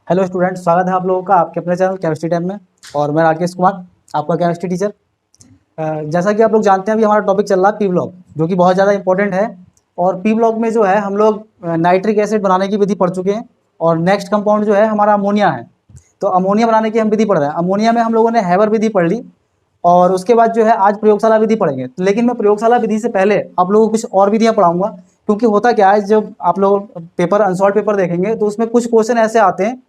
Hello student, स्वागत है आप लोगों का आपके अपने चैनल केमिस्ट्री टाइम में। और मैं राकेश कुमार, आपका केमिस्ट्री टीचर। जैसा कि आप लोग जानते हैं, अभी हमारा टॉपिक चल रहा है पी ब्लॉक, जो कि बहुत ज़्यादा इंपॉर्टेंट है। और पी ब्लॉक में जो है हम लोग नाइट्रिक एसिड बनाने की विधि पढ़ चुके हैं। और नेक्स्ट कंपाउंड जो है हमारा अमोनिया है। तो अमोनिया बनाने की हम विधि पढ़ रहे हैं। अमोनिया में हम लोगों ने हैबर विधि पढ़ ली, और उसके बाद जो है आज प्रयोगशाला विधि पढ़ेंगे। लेकिन मैं प्रयोगशाला विधि से पहले आप लोगों को कुछ और विधियाँ पढ़ाऊंगा, क्योंकि होता क्या है, जब आप लोग पेपर अनसॉल्व पेपर देखेंगे तो उसमें कुछ क्वेश्चन ऐसे आते हैं।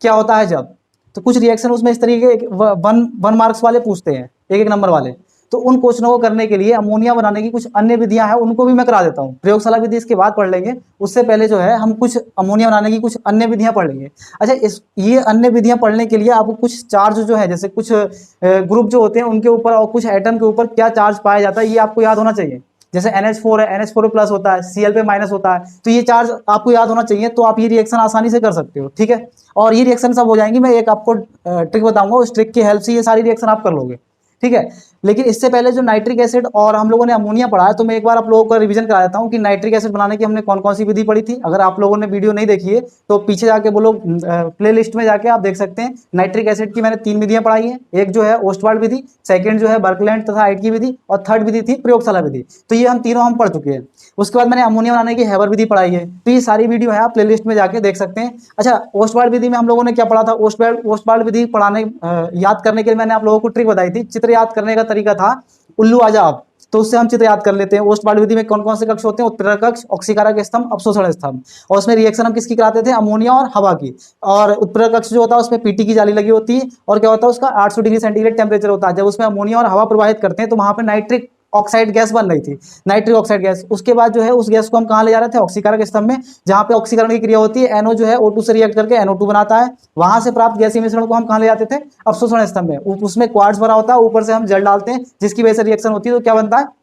क्या होता है जब, तो कुछ रिएक्शन उसमें इस तरीके के वन वन मार्क्स वाले पूछते हैं, एक एक नंबर वाले। तो उन क्वेश्चनों को करने के लिए अमोनिया बनाने की कुछ अन्य विधियां हैं, उनको भी मैं करा देता हूँ। प्रयोगशाला विधि इसके बाद पढ़ लेंगे। उससे पहले जो है हम कुछ अमोनिया बनाने की कुछ अन्य विधियां पढ़ लेंगे। अच्छा, इस ये अन्य विधियां पढ़ने के लिए आपको कुछ चार्ज जो है, जैसे कुछ ग्रुप जो होते हैं उनके ऊपर और कुछ एटम के ऊपर क्या चार्ज पाया जाता है, ये आपको याद होना चाहिए। जैसे NH4 है, NH4 प्लस होता है, Cl पे माइनस होता है, तो ये चार्ज आपको याद होना चाहिए। तो आप ये रिएक्शन आसानी से कर सकते हो, ठीक है। और ये रिएक्शन सब हो जाएंगी। मैं एक आपको ट्रिक बताऊंगा, उस ट्रिक की हेल्प से ये सारी रिएक्शन आप कर लोगे, ठीक है। लेकिन इससे पहले जो नाइट्रिक एसिड और हम लोगों ने अमोनिया पढ़ा है, तो मैं एक बार आप लोगों को रिवीजन करा देता हूँ कि नाइट्रिक एसिड बनाने की हमने कौन कौन सी विधि पढ़ी थी। अगर आप लोगों ने वीडियो नहीं देखी है तो पीछे जाके बोलो, प्ले लिस्ट में जाके आप देख सकते हैं। नाइट्रिक एसिड की मैंने 3 विधियां पढ़ाई हैं। एक जो है ओस्टवाल्ड विधि, सेकंड जो है बर्कलैंड तथा हाइट की विधि, और थर्ड विधि थी प्रयोगशाला विधि। तो ये हम तीनों हम पढ़ चुके हैं। उसके बाद मैंने अमोनिया बनाने की हैबर विधि पढ़ाई है। तो ये सारी वीडियो है, आप प्लेलिस्ट में जाके देख सकते हैं। अच्छा, ओस्टवाल्ड विधि में हम लोगों ने क्या पढ़ा था? ओस्टवाल्ड विधि पढ़ाने याद करने के लिए मैंने आप लोगों को ट्रिक बताई थी। चित्र याद करने का तरीका था उल्लू आजा आप, तो उससे हम चित्र याद कर लेते हैं। ओस्टवाल्ड विधि में कौन कौन से कक्ष होते हैं? उत्प्रेरक कक्ष, ऑक्सीकारक स्तंभ, अवशोषण स्तंभ। और उसमें रिएक्शन हम किसकी कराते थे? अमोनिया और हवा की। और उत्प्रेरक कक्ष जो होता है उसमें पीटी की जाली लगी होती है, और क्या होता है उसका 800 डिग्री सेंटीग्रेड टेम्परेचर होता है। जब उसमें अमोनिया और हवा प्रवाहित करते हैं तो वहां पर नाइट्रिक ऑक्साइड गैस बन रही थी, नाइट्रिक ऑक्साइड गैस। उसके बाद जो है उस गैस को हम कहाँ ले जा रहे थे? ऑक्सीकारक स्तंभ में, जहां पे ऑक्सीकरण की क्रिया होती है। NO जो है O2 से रिएक्ट करके NO2 बनाता है। वहां से प्राप्त गैसीय मिश्रण को हम कहाँ ले जाते थे? अवशोषण स्तंभ में। उसमें क्वार्ट्ज भरा होता है, ऊपर से हम जल डालते हैं, जिसकी वजह से रिएक्शन होती है। तो क्या बनता है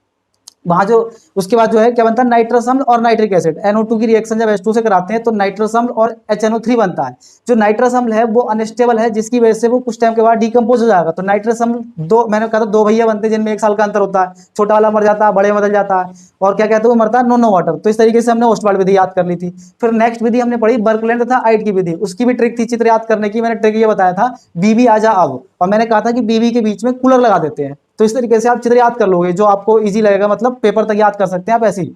वहां जो, उसके बाद जो है क्या बनता है? नाइट्रस अम्ल और नाइट्रिक एसिड। NO2 की रिएक्शन जब H2 से कराते हैं तो नाइट्रस अम्ल और HNO3 बनता है। जो नाइट्रस अम्ल है वो अनस्टेबल है, जिसकी वजह से वो कुछ टाइम के बाद डिकम्पोज हो जाएगा। तो नाइट्रस अम्ल दो, मैंने कहा था, दो भैया बनते हैं जिनमें 1 साल का अंतर होता है। छोटा वाला मर जाता है, बड़े में बदल जाता है। और क्या कहते हैं, वो मरता है नो वाटर। तो इस तरीके से हमने ओस्टवाल्ड विधि याद कर ली थी। फिर नेक्स्ट विधि हमने पढ़ी बर्कलैंड तथा हाइट की विधि। उसकी भी ट्रिक थी चित्र याद करने की। मैंने ट्रिक ये बताया था, बीबी आजा अब, और मैंने कहा था कि बीबी के बीच में कूलर लगा देते हैं। तो इस तरीके से आप चित्र याद कर लोगे, जो आपको इजी लगेगा, मतलब पेपर तक याद कर सकते हैं आप ऐसे ही।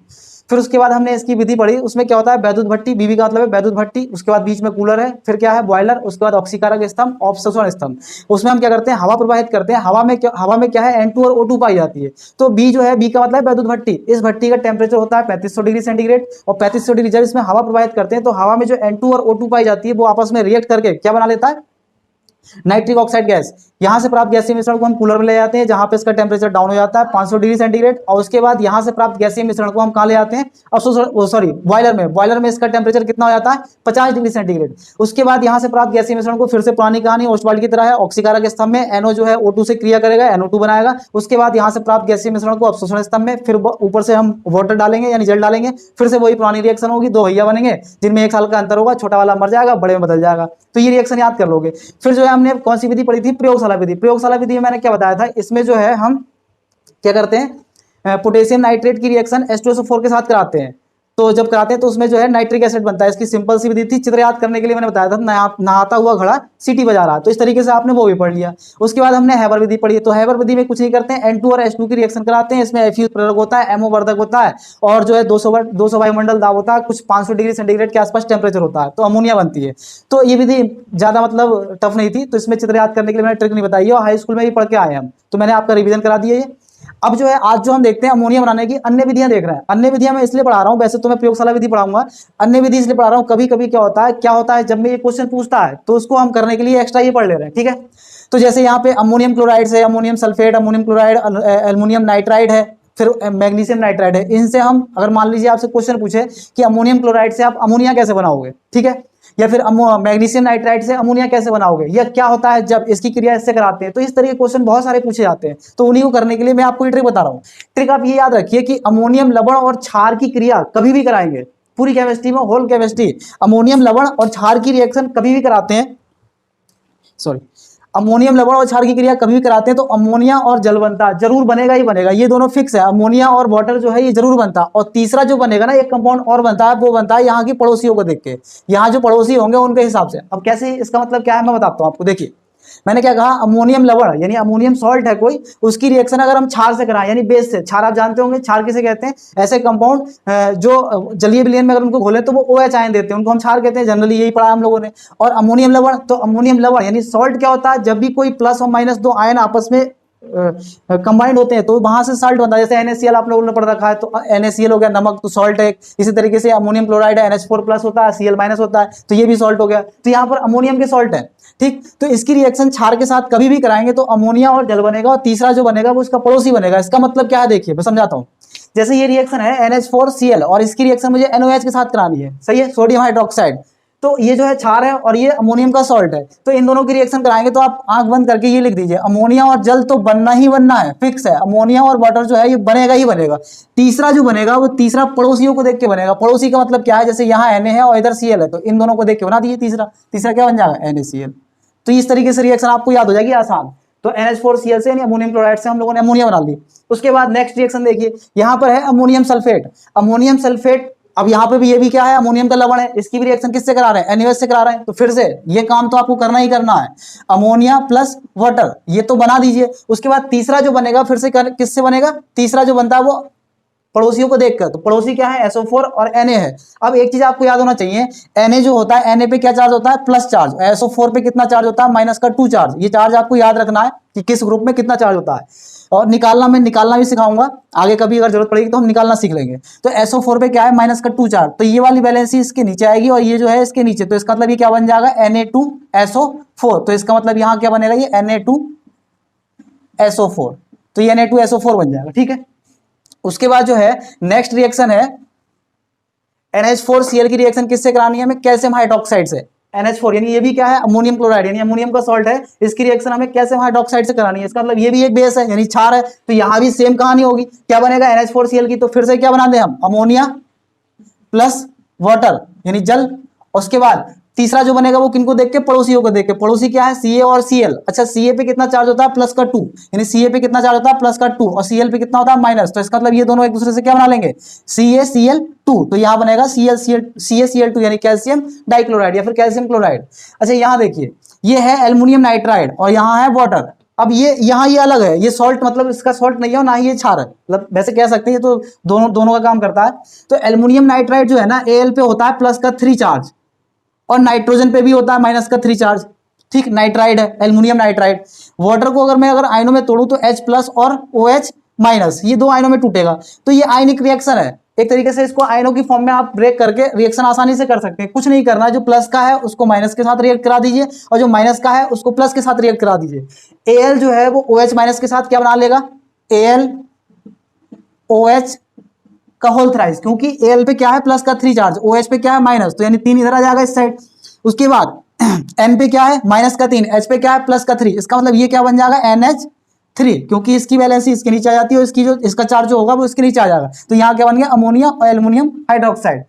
फिर उसके बाद हमने इसकी विधि पढ़ी। उसमें क्या होता है? वैद्युत भट्टी, बीबी का मतलब है वैद्युत भट्टी। उसके बाद बीच में कूलर है। फिर क्या है? बॉयलर। उसके बाद ऑक्सीकारक स्तंभ, अवशोषण स्तंभ। उसमें हम क्या करते हैं? हवा प्रवाहित करते हैं। हवा में क्या है? N2 और O2 पाई जाती है। तो बी जो है, बी का मतलब है वैद्युत भट्टी। इस भट्टी का टेम्परेचर होता है 3500 डिग्री सेंटीग्रेड। और 3500 डिग्री जब इसमें हवा प्रवाहित करते हैं तो हवा में जो N2 और O2 पाई जाती है वो आपस में रिएक्ट करके क्या बना लेता है? Nitric oxide gas. यहां से प्राप्त गैसीय मिश्रण को हम कूलर में ले जाते हैं, जहां पे इसका टेम्परेचर डाउन हो जाता है 500 डिग्री सेंटीग्रेड। और उसके बाद यहां से प्राप्त गैसीय मिश्रण को हम कहां ले आते हैं? बॉयलर में। बॉयलर में इसका टेम्परेचर कितना हो जाता है? 50 डिग्री सेंटीग्रेड। उसके बाद यहां से प्राप्त गैसीय मिश्रण को फिर से पुरानी कहानी ओस्टवाल्ड की तरह है, ऑक्सीकारक स्तंभ में NO जो है O2 से क्रिया करेगा, NO2 बनाएगा। उसके बाद यहां से प्राप्त गैसीय मिश्रण को अवशोषण स्तंभ में, फिर ऊपर से हम वाटर डालेंगे यानी जल डालेंगे। फिर से वही पुरानी रिएक्शन होगी, दो भैया बनेंगे जिनमें 1 साल का अंतर होगा। छोटा वाला मर जाएगा, बड़े में बदल जाएगा। तो ये रिएक्शन याद कर लोगे। फिर जो है हमने कौन सी विधि पढ़ी थी? प्रयोगशाला विधि। प्रयोगशाला विधि में मैंने क्या बताया था? इसमें जो है हम क्या करते हैं? पोटेशियम नाइट्रेट की रिएक्शन H2SO4 के साथ कराते हैं। तो जब कराते हैं तो उसमें जो है नाइट्रिक एसिड बनता है। इसकी सिंपल सी विधि थी। चित्र याद करने के लिए मैंने बताया था, नहाता हुआ घड़ा सीटी बजा रहा। तो इस तरीके से आपने वो भी पढ़ लिया। उसके बाद हमने हैबर विधि पढ़ी। तो हैबर विधि में कुछ नहीं करते हैं, N2 और H2 की रिएक्शन कराते हैं। इसमें Fe उत्प्रेरक होता है, MO वर्धक होता है, और जो है 200 वायुमंडल दाब होता है, कुछ 500 डिग्री सेंटीग्रेड के आसपास टेम्परेचर होता है, तो अमोनिया बनती है। तो ये विधि ज्यादा मतलब टफ नहीं थी। तो इसमें चित्र याद करने के लिए मैंने ट्रिक नहीं बताई है, और हाई स्कूल में भी पढ़ के आए हम, तो मैंने आपका रिवीजन करा दिया ये। अब जो है आज जो हम देखते हैं अमोनिया बनाने की अन्य विधियां देख रहे हैं। अन्य विधियां मैं इसलिए पढ़ा रहा हूं, वैसे तो मैं प्रयोगशाला विधि पढ़ाऊंगा, अन्य विधि इसलिए पढ़ा रहा हूं। कभी कभी क्या होता है जब मैं ये क्वेश्चन पूछता है तो उसको हम करने के लिए एक्स्ट्रा ये पढ़ ले रहे हैं, ठीक है। तो जैसे यहाँ पे अमोनियम क्लोराइड है, ammonium sulphate, ammonium chloride, aluminium nitride है, फिर मैग्नीशियम नाइट्राइड है। इनसे हम अगर मान लीजिए आपसे क्वेश्चन पूछे कि अमोनियम क्लोराइड से आप अमोनिया कैसे बनाओगे, ठीक है, या फिर मैग्नीशियम नाइट्राइड से अमोनिया कैसे बनाओगे, या क्या होता है जब इसकी क्रिया इससे कराते हैं, तो इस तरह के क्वेश्चन बहुत सारे पूछे जाते हैं। तो उन्हीं को करने के लिए मैं आपको ये ट्रिक बता रहा हूँ। ट्रिक आप ये याद रखिए कि अमोनियम लवण और क्षार की क्रिया कभी भी कराएंगे। पूरी केमिस्ट्री में, होल केमिस्ट्री, अमोनियम लवण और क्षार की रिएक्शन कभी भी कराते हैं। सॉरी, अमोनियम लवण और क्षार की क्रिया कभी भी कराते हैं तो अमोनिया और जल बनता है, जरूर बनेगा ही बनेगा, ये दोनों फिक्स है, अमोनिया और वाटर जो है ये जरूर बनता है। और तीसरा जो बनेगा ना एक कंपाउंड और बनता है, वो बनता है यहाँ की पड़ोसियों को देख के, यहाँ जो पड़ोसी होंगे उनके हिसाब से। अब कैसे, इसका मतलब क्या है मैं बताता हूँ आपको। देखिए मैंने क्या कहा, अमोनियम लवण यानी अमोनियम सॉल्ट है कोई, उसकी रिएक्शन अगर हम क्षार से कराएं यानी बेस से, क्षार आप जानते होंगे क्षार किसे कहते हैं, ऐसे कंपाउंड जो जलीय विलयन में अगर उनको घोले तो वो OH आयन देते हैं, उनको हम क्षार कहते हैं, जनरली यही पढ़ा हम लोगों ने। और अमोनियम लवण, तो अमोनियम लवण यानी सॉल्ट क्या होता है, जब भी कोई प्लस और माइनस दो आयन आपस में कंबाइंड होते हैं तो वहां से सॉल्ट बनता है। जैसे NaCl आप लोगों ने पढ़ रखा है, तो NaCl हो गया नमक, तो सॉल्ट है। इसी तरीके से अमोनियम क्लोराइड है, NH4 प्लस होता है, Cl माइनस होता है, तो ये भी सॉल्ट हो गया। तो यहाँ पर अमोनियम के सॉल्ट है, ठीक। तो इसकी रिएक्शन क्षार के साथ कभी भी कराएंगे तो अमोनिया और जल बनेगा, और तीसरा जो बनेगा वो इसका पड़ोसी बनेगा। इसका मतलब क्या है देखिए मैं समझाता हूँ। जैसे ये रिएक्शन है NH4Cl और इसकी रिएक्शन मुझे NOH के साथ करानी है, सही है, सोडियम हाइड्रोक्साइड। तो ये जो है क्षार है और ये अमोनियम का सॉल्ट है, तो इन दोनों की रिएक्शन कराएंगे तो आप आंख बंद करके ये लिख दीजिए, अमोनिया और जल तो बनना ही बनना है, फिक्स है, अमोनिया और वाटर जो है ये बनेगा ही बनेगा। तीसरा जो बनेगा वो तीसरा पड़ोसियों को देख के बनेगा। पड़ोसी का मतलब क्या है, जैसे यहाँ Na है और इधर Cl है, तो इन दोनों को देख के बना दीजिए तीसरा। तीसरा क्या बन जाएगा, NaCl। तो इस तरीके से रिएक्शन आपको याद हो जाएगी आसान। तो NH4Cl से यानी अमोनियम क्लोराइड से हम लोगों ने अमोनिया बना ली। उसके बाद नेक्स्ट रिएक्शन देखिए, यहाँ पर है अमोनियम सल्फेट। अमोनियम सल्फेट, अब यहाँ पे भी ये भी क्या है, अमोनियम का लवण है, इसकी भी रिएक्शन किससे करा रहे हैं, NaOH से करा रहे हैं। तो फिर से ये काम तो आपको करना ही करना है, अमोनिया प्लस वाटर, ये तो बना दीजिए। उसके बाद तीसरा जो बनेगा फिर से किससे बनेगा, तीसरा जो बनता है वो पड़ोसियों को देखकर, तो पड़ोसी क्या है, SO4 और Na है। अब एक चीज आपको याद होना चाहिए, Na जो होता है, Na पे क्या चार्ज होता है, प्लस चार्ज, SO4 पे कितना चार्ज होता है, -2 चार्ज। ये चार्ज आपको याद रखना है कि किस ग्रुप में कितना चार्ज होता है, और निकालना मैं निकालना भी सिखाऊंगा आगे, कभी अगर जरूरत पड़ेगी तो हम निकालना सीख लेंगे। तो SO4 पे क्या है, -2 चार्ज, तो ये वाली वैलेंसी इसके नीचे आएगी और ये जो है इसके नीचे, तो इसका मतलब ये क्या बन जाएगा, Na2SO4। तो इसका मतलब यहां क्या बनेगा, ये Na2SO4, तो ये Na2SO4 बन जाएगा, ठीक है। उसके बाद जो है नेक्स्ट रिएक्शन है NH4Cl की रिएक्शन किससे करानी है हमें, कैल्शियम हाइड्रोक्साइड से। NH4 यानी ये भी क्या है, अमोनियम क्लोराइड यानी अमोनियम का सॉल्ट है, इसकी रिएक्शन हमें कैल्शियम हाइड्रोक्साइड से करानी है। इसका मतलब ये भी एक बेस है यानी क्षार है, तो यहां भी सेम कहानी होगी, क्या बनेगा NH4Cl की, तो फिर से क्या बना दे हम, अमोनिया प्लस वाटर यानी जल। उसके बाद तीसरा जो बनेगा वो किनको देख के, पड़ोसियों को देख के। पड़ोसी क्या है, Ca और Cl। अच्छा Ca पे कितना चार्ज होता है, +2, यानी Ca पे कितना चार्ज होता है, +2, और Cl पे कितना होता है, माइनस। तो इसका मतलब ये दोनों एक दूसरे से क्या बना लेंगे, CaCl2, तो यहां बनेगा CaCl2 यानी कैल्शियम डाइक्लोराइड या फिर कैल्शियम क्लोराइड। अच्छा यहां देखिए, ये है एल्युमिनियम नाइट्राइड और यहाँ है वाटर। अब ये यहाँ ये अलग है, ये सॉल्ट मतलब इसका सॉल्ट नहीं है और ना ही ये क्षार है, मतलब वैसे कह सकते हैं ये तो दोनों दोनों का काम करता है। तो एल्युमिनियम नाइट्राइड जो है ना, Al पे होता है +3 चार्ज और नाइट्रोजन पे भी होता है -3 चार्ज, ठीक, नाइट्राइड है एल्युमिनियम नाइट्राइड। वाटर को अगर मैं आयनों में तोड़ूं तो H+ और OH-, ये दो आयनों में टूटेगा, तो ये आयनिक रिएक्शन है। एक तरीके से इसको आयनों की फॉर्म में आप ब्रेक करके रिएक्शन आसानी से कर सकते हैं, कुछ नहीं करना है, जो प्लस का है उसको माइनस के साथ रिएक्ट करा दीजिए और जो माइनस का है उसको प्लस के साथ रिएक्ट करा दीजिए। Al जो है वो OH- के साथ क्या बना लेगा, AlOH का होल थ्राइस, क्योंकि Al पे क्या है, +3 चार्ज, OH पे क्या है, माइनस, तो यानी 3 इधर आ जाएगा इस साइड। उसके बाद N पे क्या है, -3, H पे क्या है, +3, इसका मतलब ये क्या बन जाएगा, NH3, क्योंकि इसकी वैलेंसी इसके नीचे आ जाती है और इसकी जो इसका चार्ज जो होगा वो इसके नीचे आ जाएगा, तो यहाँ क्या बन गया, अमोनिया और एल्युमिनियम हाइड्रोक्साइड।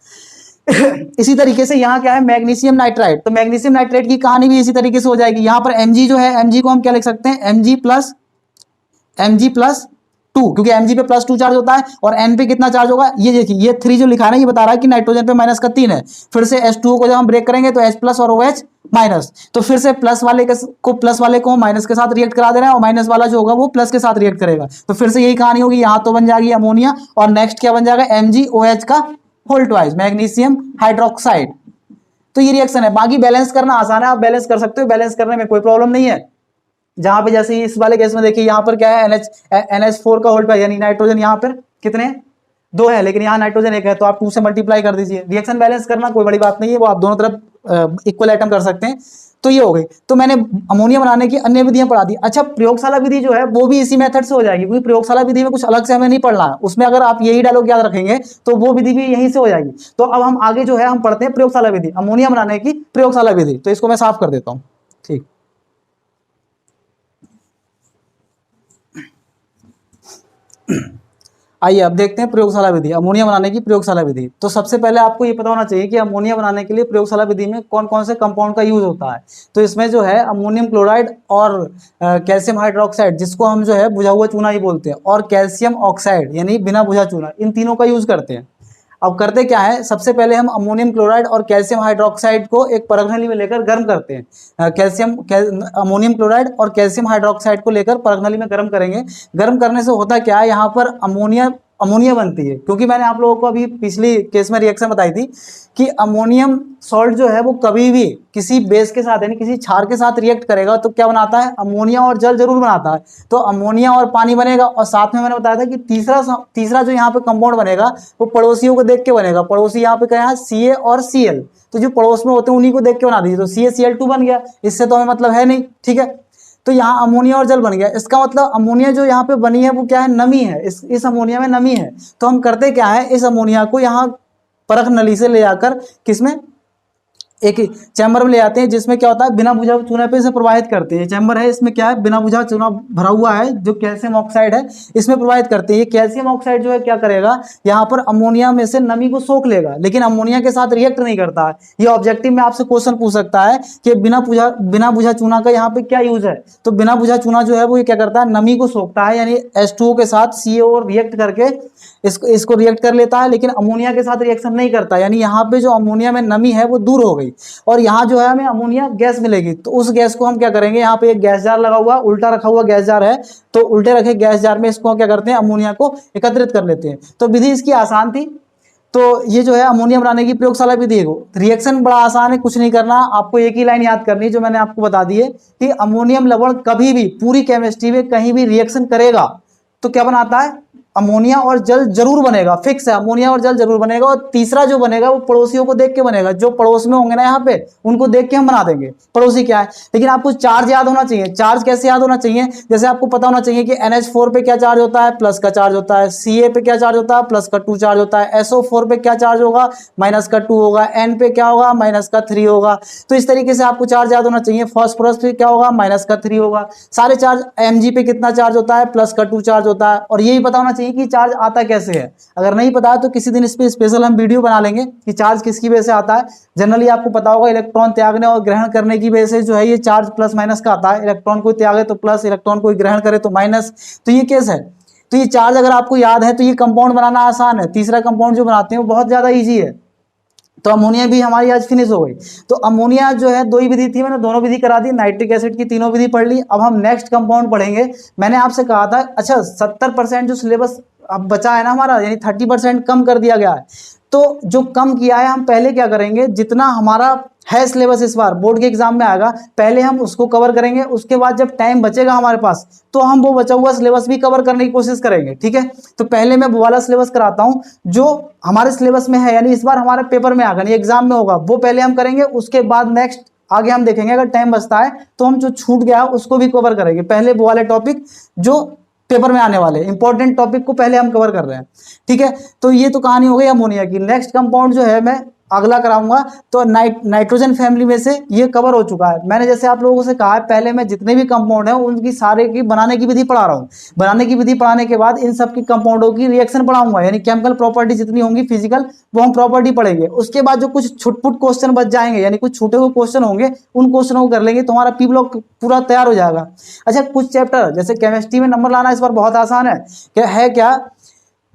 इसी तरीके से यहाँ क्या है, मैग्नीशियम नाइट्राइड। तो मैग्नीशियम नाइट्राइड की कहानी भी इसी तरीके से हो जाएगी। यहाँ पर Mg जो है, Mg को हम क्या लिख सकते हैं, Mg+2, क्योंकि Mg पे +2 चार्ज होता है और N पे कितना चार्ज होगा, ये देखिए ये 3 जो लिखा है ना, ये बता रहा है कि नाइट्रोजन पे -3 है। फिर से H2O को जब हम ब्रेक करेंगे तो H+ और OH-, तो फिर से प्लस वाले को माइनस के साथ रिएक्ट करा दे रहे हैं और माइनस वाला जो होगा वो प्लस के साथ रिएक्ट करेगा, तो फिर से यही कहानी होगी। यहाँ तो बन जाएगी अमोनिया और नेक्स्ट क्या बन जाएगा, MgOH का होल ट्वाइस, मैग्नीशियम हाइड्रोक्साइड। तो ये रिएक्शन है, बाकी बैलेंस करना आसान है, आप बैलेंस कर सकते हो, बैलेंस करने में कोई प्रॉब्लम नहीं है। जहां पे जैसे इस वाले केस में देखिए, यहाँ पर क्या है, NH4 का होल यानी नाइट्रोजन यहाँ पर कितने 2 है, लेकिन यहाँ नाइट्रोजन 1 है, तो आप 2 से मल्टीप्लाई कर दीजिए। रिएक्शन बैलेंस करना कोई बड़ी बात नहीं है, वो आप दोनों तरफ इक्वल आइटम कर सकते हैं। तो ये हो गई, तो मैंने अमोनिया बनाने की अन्य विधियां पढ़ा दी। अच्छा प्रयोगशाला विधि जो है वो भी इसी मेथड से हो जाएगी, क्योंकि प्रयोगशाला विधि में कुछ अलग से हमें नहीं पढ़ना है, उसमें अगर आप यही डायलॉग याद रखेंगे तो वो विधि भी यहीं से हो जाएगी। तो अब हम आगे जो है हम पढ़ते हैं प्रयोगशाला विधि, अमोनिया बनाने की प्रयोगशाला विधि। तो इसको मैं साफ कर देता हूँ, ठीक। आइए अब देखते हैं प्रयोगशाला विधि, अमोनिया बनाने की प्रयोगशाला विधि। तो सबसे पहले आपको ये पता होना चाहिए कि अमोनिया बनाने के लिए प्रयोगशाला विधि में कौन कौन से कंपाउंड का यूज होता है। तो इसमें जो है अमोनियम क्लोराइड और कैल्शियम हाइड्रोक्साइड, जिसको हम जो है बुझा हुआ चूना ही बोलते हैं, और कैल्शियम ऑक्साइड यानी बिना बुझा चूना, इन तीनों का यूज करते हैं। अब करते क्या है, सबसे पहले हम अमोनियम क्लोराइड और कैल्शियम हाइड्रोक्साइड को एक परखनली में लेकर गर्म करते हैं। अमोनियम क्लोराइड और कैल्शियम हाइड्रोक्साइड को लेकर परखनली में गर्म करेंगे। गर्म करने से होता क्या है, यहाँ पर अमोनिया बनती है। क्योंकि मैंने आप लोगों को अभी पिछली केस में रिएक्शन बताई थी कि अमोनियम सॉल्ट जो है वो कभी भी किसी बेस के साथ यानी किसी क्षार के साथ रिएक्ट करेगा तो क्या बनाता है, अमोनिया और जल जरूर बनाता है। तो अमोनिया और पानी बनेगा, और साथ में मैंने बताया था कि तीसरा जो यहाँ पे कंपाउंड बनेगा वो पड़ोसियों को देख के बनेगा। पड़ोसी यहाँ पे क्या है, Ca और Cl, तो जो पड़ोस में होते हैं उन्हीं को देख के बना दीजिए। तो CaCl2 बन गया, इससे तो हमें मतलब है नहीं, ठीक है। तो यहाँ अमोनिया और जल बन गया। इसका मतलब अमोनिया जो यहाँ पे बनी है वो क्या है, नमी है, इस अमोनिया में नमी है। तो हम करते क्या है, इस अमोनिया को यहाँ परख नली से ले जाकर किसमें, एक चैम्बर में ले आते हैं, जिसमें क्या होता है बिना बुझा चूना पे इसे प्रवाहित करते हैं। चैम्बर है, इसमें क्या है, बिना बुझा चूना भरा हुआ है, जो कैल्शियम ऑक्साइड है इसमें प्रवाहित करते हैं। ये कैल्शियम ऑक्साइड जो है क्या करेगा, यहाँ पर अमोनिया में से नमी को सोख लेगा, लेकिन अमोनिया के साथ रिएक्ट नहीं करता है। ये ऑब्जेक्टिव में आपसे क्वेश्चन पूछ सकता है कि बिना बुझा चूना का यहाँ पे क्या यूज है। तो बिना बुझा चूना जो है वो ये क्या करता है, नमी को सोखता है, यानी H2O के साथ CO रिएक्ट करके इसको रिएक्ट कर लेता है, लेकिन अमोनिया के साथ रिएक्शन नहीं करता। यानी यहाँ पे जो अमोनिया में नमी है वो दूर हो गई, और यहाँ जो है हमें अमोनिया गैस मिलेगी। तो उस गैस को हम क्या करेंगे, यहाँ पे एक गैस जार लगा हुआ, उल्टा रखा हुआ गैस जार है, तो उल्टे रखे गैस जार में इसको क्या करते हैं, अमोनिया को एकत्रित कर लेते हैं। तो विधि इसकी आसान थी। तो ये जो है अमोनिया बनाने की प्रयोगशाला विधि है। रिएक्शन बड़ा आसान है, कुछ नहीं करना, आपको एक ही लाइन याद करनी है जो मैंने आपको बता दी है कि अमोनियम लवण कभी भी पूरी केमिस्ट्री में कहीं भी रिएक्शन करेगा तो क्या बनाता है, अमोनिया और जल जरूर बनेगा, फिक्स है, अमोनिया और जल जरूर बनेगा। और तीसरा जो बनेगा वो पड़ोसियों को देख के बनेगा, जो पड़ोस में होंगे ना यहाँ पे उनको देख के हम बना देंगे। पड़ोसी क्या है, लेकिन आपको चार्ज याद होना चाहिए। चार्ज कैसे याद होना चाहिए, जैसे आपको पता होना चाहिए कि NH4 पे क्या चार्ज होता है, प्लस का चार्ज होता है, Ca पे क्या चार्ज होता है, प्लस का 2 चार्ज होता है, SO4 पे क्या चार्ज होगा, माइनस का 2 होगा, N पे क्या होगा, माइनस का 3 होगा। तो इस तरीके से आपको चार्ज याद होना चाहिए। फॉस्फोरस पे क्या होगा, माइनस का 3 होगा। सारे चार्ज, Mg पे कितना चार्ज होता है, प्लस का 2 चार्ज होता है। और यही पता होना चाहिए कि चार्ज आता कैसे है। अगर नहीं पता है तो किसी दिन इस पे स्पेशल हम वीडियो बना लेंगे कि चार्ज किसकी वजह से आता है। जनरली आपको पता होगा इलेक्ट्रॉन त्यागने और ग्रहण करने की वजह से जो है ये चार्ज प्लस माइनस का आता है। इलेक्ट्रॉन को त्यागे तो प्लस, इलेक्ट्रॉन को ग्रहण करे तो माइनस। तो ये केस है। तो ये चार्ज अगर आपको याद है तो ये कंपाउंड बनाना आसान है। तीसरा कंपाउंड जो बनाते हैं वो बहुत ज्यादा ईजी है। तो अमोनिया भी हमारी आज फिनिश हो गई। तो अमोनिया जो है दो ही विधि थी, मैंने दोनों विधि करा दी, नाइट्रिक एसिड की तीनों विधि पढ़ ली। अब हम नेक्स्ट कंपाउंड पढ़ेंगे। मैंने आपसे कहा था, अच्छा 70% जो सिलेबस अब बचा है ना हमारा, यानी 30% कम कर दिया गया है। तो जो कम किया है हम पहले क्या करेंगे, जितना हमारा है सिलेबस इस बार बोर्ड के एग्जाम में आएगा, पहले हम उसको कवर करेंगे। उसके बाद जब टाइम बचेगा हमारे पास तो हम वो बचा हुआ सिलेबस भी कवर करने की कोशिश करेंगे, ठीक है। तो पहले मैं वो वाला सिलेबस कराता हूं जो हमारे सिलेबस में है, यानी इस बार हमारे पेपर में आएगा, नहीं एग्जाम में होगा, वो पहले हम करेंगे। उसके बाद नेक्स्ट आगे हम देखेंगे, अगर टाइम बचता है तो हम जो छूट गया उसको भी कवर करेंगे। पहले वो वाले टॉपिक जो पेपर में आने वाले इंपॉर्टेंट टॉपिक को पहले हम कवर कर रहे हैं, ठीक है। तो ये तो कहानी हो गई अमोनिया की। नेक्स्ट कंपाउंड जो है मैं अगला कराऊंगा। तो नाइट्रोजन फैमिली में से ये कवर हो चुका है। मैंने जैसे आप लोगों से कहा है, पहले मैं जितने भी कंपाउंड है उनकी सारे की बनाने की विधि पढ़ा रहा हूँ। बनाने की विधि पढ़ाने के बाद इन सब की कंपाउंडों की रिएक्शन पढ़ाऊंगा, यानी केमिकल प्रॉपर्टी जितनी होंगी फिजिकल, वो हम प्रॉपर्टी पढ़ेंगे। उसके बाद जो कुछ छुटपुट क्वेश्चन बच जाएंगे, यानी कुछ छूटे हुए क्वेश्चन होंगे, उन क्वेश्चनों को कर लेंगे तो हमारा पी ब्लॉक पूरा तैयार हो जाएगा। अच्छा, कुछ चैप्टर जैसे केमिस्ट्री में नंबर लाना इस बार बहुत आसान है क्या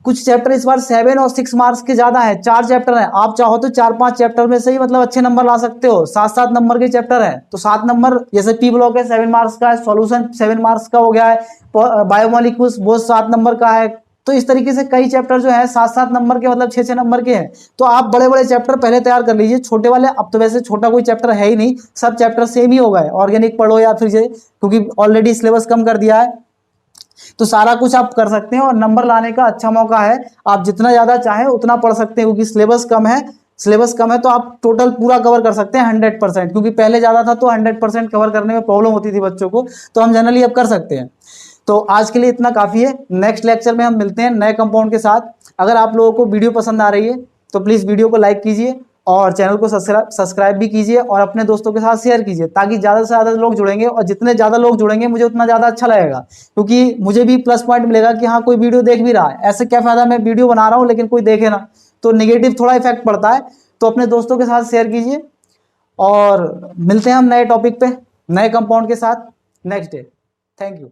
कुछ चैप्टर इस बार 7 और 6 मार्क्स के ज्यादा है। 4 चैप्टर है, आप चाहो तो 4-5 चैप्टर में से ही मतलब अच्छे नंबर ला सकते हो। 7-7 नंबर के चैप्टर है तो 7 नंबर, जैसे पी ब्लॉक है 7 मार्क्स का है, सॉल्यूशन 7 मार्क्स का हो गया है, बायोमोलिक्यूल्स वो 7 नंबर का है। तो इस तरीके से कई चैप्टर जो है 7-7 नंबर के, मतलब 6-6 नंबर के हैं। तो आप बड़े बड़े चैप्टर पहले तैयार कर लीजिए, छोटे वाले अब तो वैसे छोटा कोई चैप्टर है ही नहीं, सब चैप्टर सेम ही हो गए। ऑर्गेनिक पढ़ो या फिर क्योंकि ऑलरेडी सिलेबस कम कर दिया है, तो सारा कुछ आप कर सकते हैं और नंबर लाने का अच्छा मौका है। आप जितना ज्यादा चाहें उतना पढ़ सकते हैं, क्योंकि सिलेबस कम है तो आप टोटल पूरा कवर कर सकते हैं 100%। क्योंकि पहले ज्यादा था तो 100% कवर करने में प्रॉब्लम होती थी बच्चों को, तो हम जनरली अब कर सकते हैं। तो आज के लिए इतना काफी है। नेक्स्ट लेक्चर में हम मिलते हैं नए कंपाउंड के साथ। अगर आप लोगों को वीडियो पसंद आ रही है तो प्लीज वीडियो को लाइक कीजिए और चैनल को सब्सक्राइब भी कीजिए और अपने दोस्तों के साथ शेयर कीजिए, ताकि ज़्यादा से ज़्यादा लोग जुड़ेंगे, और जितने ज़्यादा लोग जुड़ेंगे मुझे उतना ज़्यादा अच्छा लगेगा, क्योंकि मुझे भी प्लस पॉइंट मिलेगा कि हाँ कोई वीडियो देख भी रहा है। ऐसे क्या फ़ायदा मैं वीडियो बना रहा हूँ लेकिन कोई देखे ना, तो नेगेटिव थोड़ा इफेक्ट पड़ता है। तो अपने दोस्तों के साथ शेयर कीजिए और मिलते हैं हम नए टॉपिक पे, नए कंपाउंड के साथ नेक्स्ट डे। Thank you.